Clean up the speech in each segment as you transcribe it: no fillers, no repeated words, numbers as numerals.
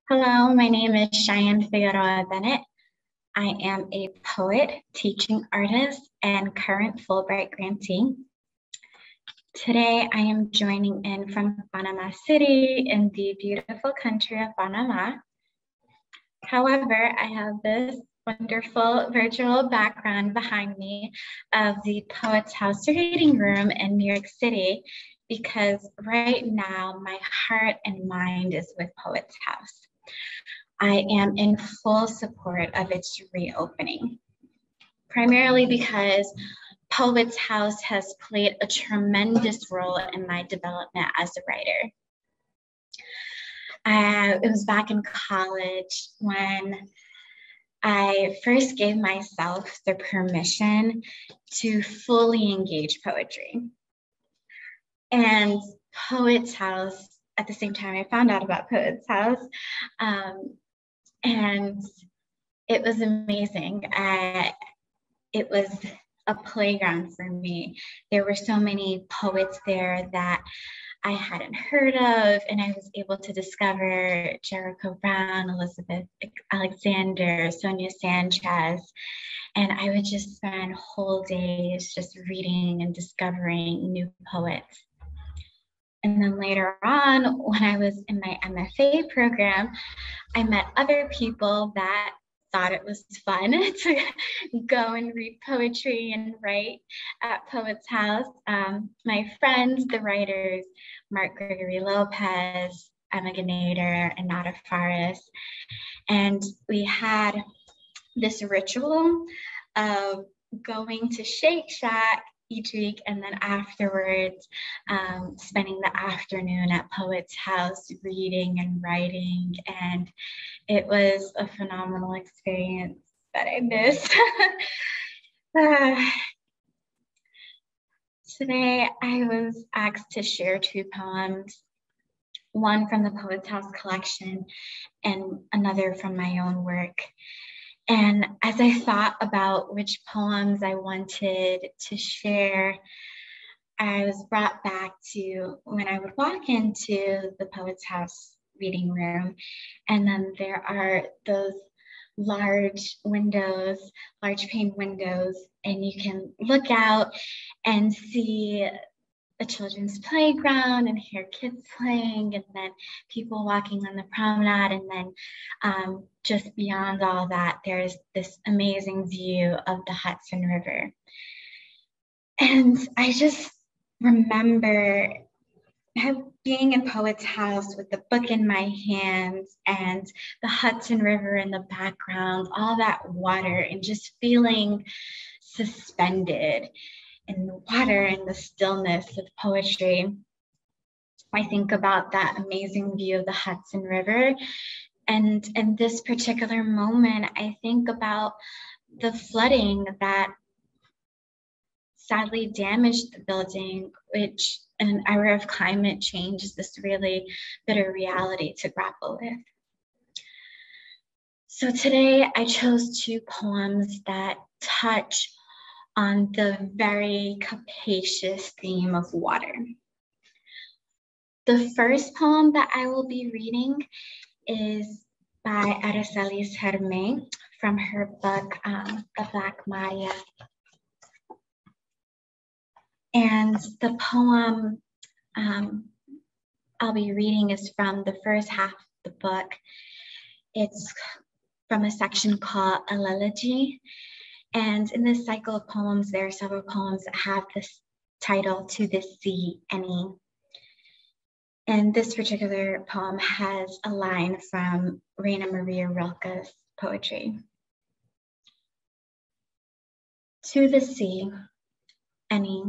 Hello, my name is Shyanne Figueroa Bennett. I am a poet, teaching artist, and current Fulbright grantee. Today, I am joining in from Panama City in the beautiful country of Panama. However, I have this wonderful virtual background behind me of the Poets House reading room in New York City, because right now my heart and mind is with Poets House. I am in full support of its reopening, primarily because Poets House has played a tremendous role in my development as a writer. It was back in college when I first gave myself the permission to fully engage poetry. And Poets House, at the same time I found out about Poets House, and it was amazing. It was a playground for me. There were so many poets there that I hadn't heard of, and I was able to discover Jericho Brown, Elizabeth Alexander, Sonia Sanchez, and I would just spend whole days just reading and discovering new poets. And then later on, when I was in my MFA program, I met other people that thought it was fun to go and read poetry and write at Poets House. My friends, the writers, Mark Gregory Lopez, Emma Ganader, and Nada Faris. And we had this ritual of going to Shake Shack each week, and then afterwards spending the afternoon at Poets House reading and writing, and it was a phenomenal experience that I miss. Today I was asked to share two poems, one from the Poets House collection and another from my own work. And as I thought about which poems I wanted to share, I was brought back to when I would walk into the Poets House reading room, and then there are those large windows, large pane windows, and you can look out and see a children's playground and hear kids playing, and then people walking on the promenade, and then just beyond all that, there's this amazing view of the Hudson River. And I just remember being in Poets House with the book in my hands and the Hudson River in the background, all that water, and just feeling suspended in the water and the stillness of poetry. I think about that amazing view of the Hudson River. And in this particular moment, I think about the flooding that sadly damaged the building, which in an era of climate change is this really bitter reality to grapple with. So today I chose two poems that touch on the very capacious theme of water. The first poem that I will be reading is by Aracelis Girmay from her book, The Black Maria. And the poem I'll be reading is from the first half of the book. It's from a section called Elegy. And in this cycle of poems, there are several poems that have this title, To the Sea, Any. And this particular poem has a line from Raina Maria Rilke's poetry. To the sea, any.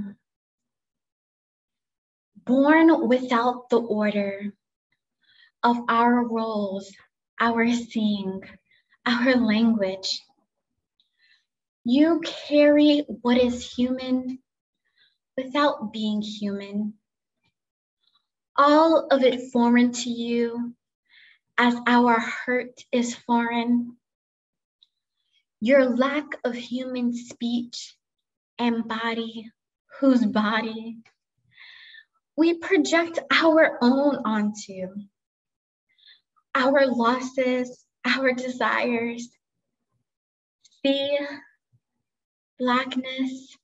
Born without the order of our roles, our seeing, our language, you carry what is human without being human. All of it foreign to you as our hurt is foreign. Your lack of human speech and body, whose body we project our own onto. our losses, our desires. See Blackness,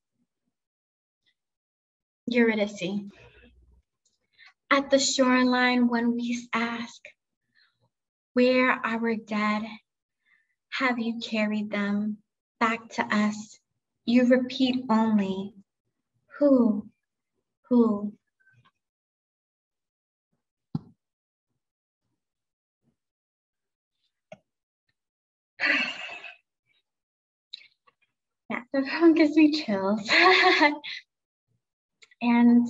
Eurydice. At the shoreline when we ask, where our dead? Have you carried them back to us? You repeat only, who? Yeah, the poem gives me chills. And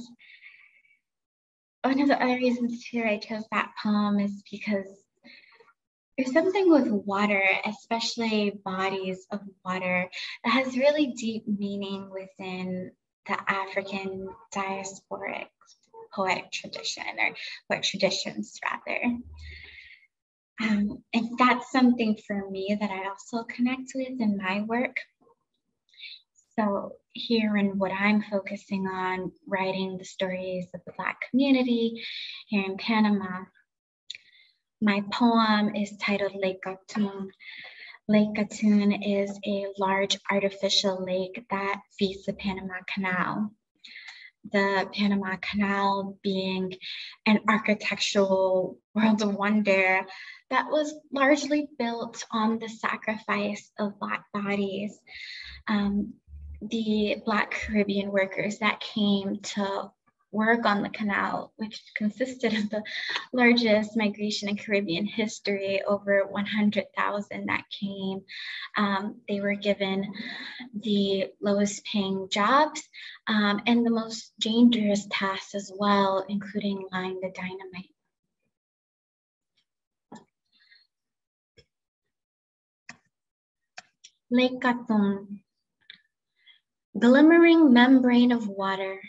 one of the other reasons too I chose that poem is because there's something with water, especially bodies of water, that has really deep meaning within the African diasporic poetic tradition, or poetic traditions rather. And that's something for me that I also connect with in my work. So here in what I'm focusing on, writing the stories of the Black community here in Panama, my poem is titled Lake GATÚN. Lake GATÚN is a large artificial lake that feeds the Panama Canal. The Panama Canal being an architectural world of wonder that was largely built on the sacrifice of Black bodies. The Black Caribbean workers that came to work on the canal, which consisted of the largest migration in Caribbean history, over 100,000 that came. They were given the lowest paying jobs and the most dangerous tasks as well, including laying the dynamite. Lake GATÚN, glimmering membrane of water,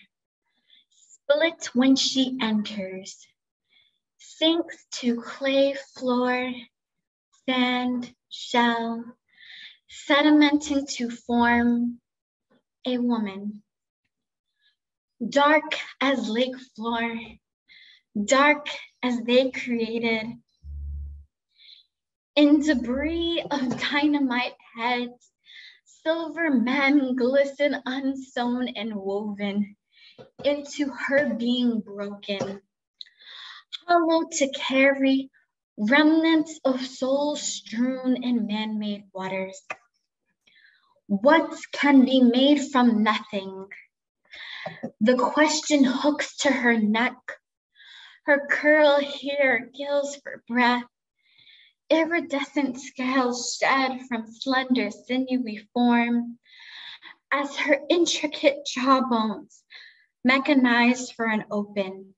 split when she enters, sinks to clay floor, sand, shell, sedimenting to form a woman. Dark as lake floor, dark as they created. In debris of dynamite heads, silver men glisten unsewn and woven into her being broken, hollow to carry remnants of soul strewn in man-made waters. What can be made from nothing? The question hooks to her neck. Her curl hair gills for breath. Iridescent scales shed from slender sinewy form as her intricate jawbones mechanized for an open,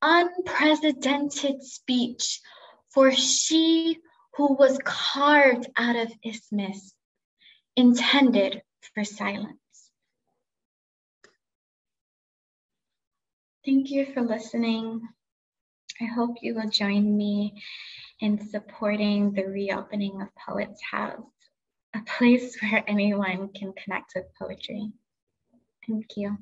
unprecedented speech for she who was carved out of isthmus, intended for silence. Thank you for listening. I hope you will join me in supporting the reopening of Poets House, a place where anyone can connect with poetry. Thank you.